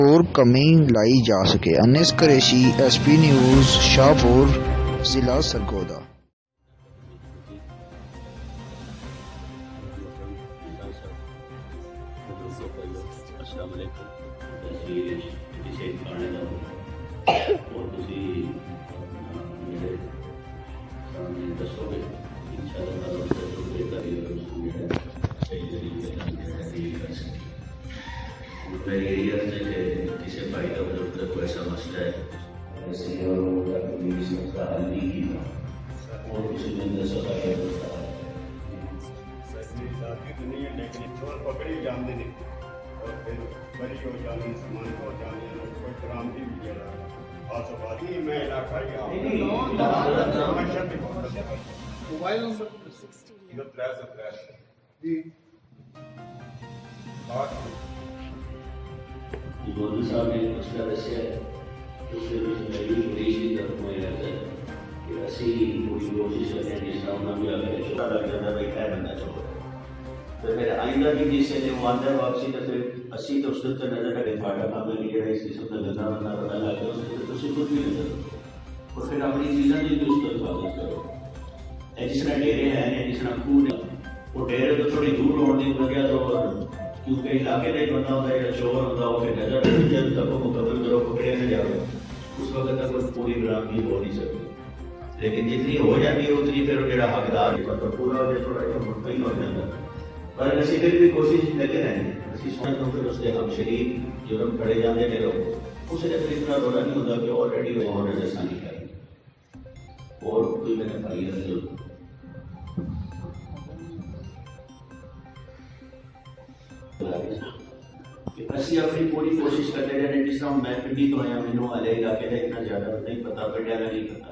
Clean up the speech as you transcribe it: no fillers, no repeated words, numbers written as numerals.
और कमी लाई जा सके। अनिस कुरैशी, SP न्यूज़, शाहपुर, जिला सरगोदा। मेरी यही अर्ज है कि किसी फायदा हो तो कोई ऐसा मसला है ऐसे और होगा कि किसी उसका हल नहीं किया और किसी ने दस का है उसका तो नहीं है, लेकिन चोर पकड़ी जाते नहीं और फिर बड़ी हो जाने सामान हो जाने कोई काम भी मिल रहा आज बात ही मैं इलाका ही मोबाइल नंबर मोदी साहब ने मसला दसिया है उसके मेरी पुलिस की तरफ में रहता है कि ऐसी पूरी कोशिश करते हैं जिस तरह उन्होंने भी आगे छोटा लग जाता है क्या बनना चाहता है तो फिर आइंदा भी जिससे वो आंदा है वापसी तो फिर अस्सी तो उसके ऊपर नजर रखे फाटा काम है कि इस किस्म का गंदा बंदा पता लग गया उसके तो उसी कुछ भी नजर और फिर अपनी चीज़ें भी उसको हिफाजत करो जिस तरह डेरे हैं जिस तरह खून वो डेरे तो थोड़ी दूर होने लगे तो क्योंकि इलाके का एक बंदा होता है या चोर होता है फिर नजर जब तक वो मुकम्मल करो पकड़े न जाओ उस वक्त तक वो पूरी बरामदी हो नहीं सकती लेकिन जितनी हो जाती है उतनी फिर जो हकदार तो पूरा हो जाए थोड़ा मुतमईन हो जाता पर ऐसी फिर भी कोशिश लगे रहेंगे ऐसी सोच तो फिर उसके हम शरीर जुर्म खड़े जाते हैं लोग उसे फिर इतना रोना नहीं होता कि ऑलरेडी वो होने जैसा नहीं करेंगे और कोई मैंने पाई है ਅਸੀਂ अपनी पूरी कोशिश करते रहने जिस तरह मैं पिंडी तो आया मैनू हाले इलाके का इतना ज़्यादा नहीं पता पिंडिया का नहीं पता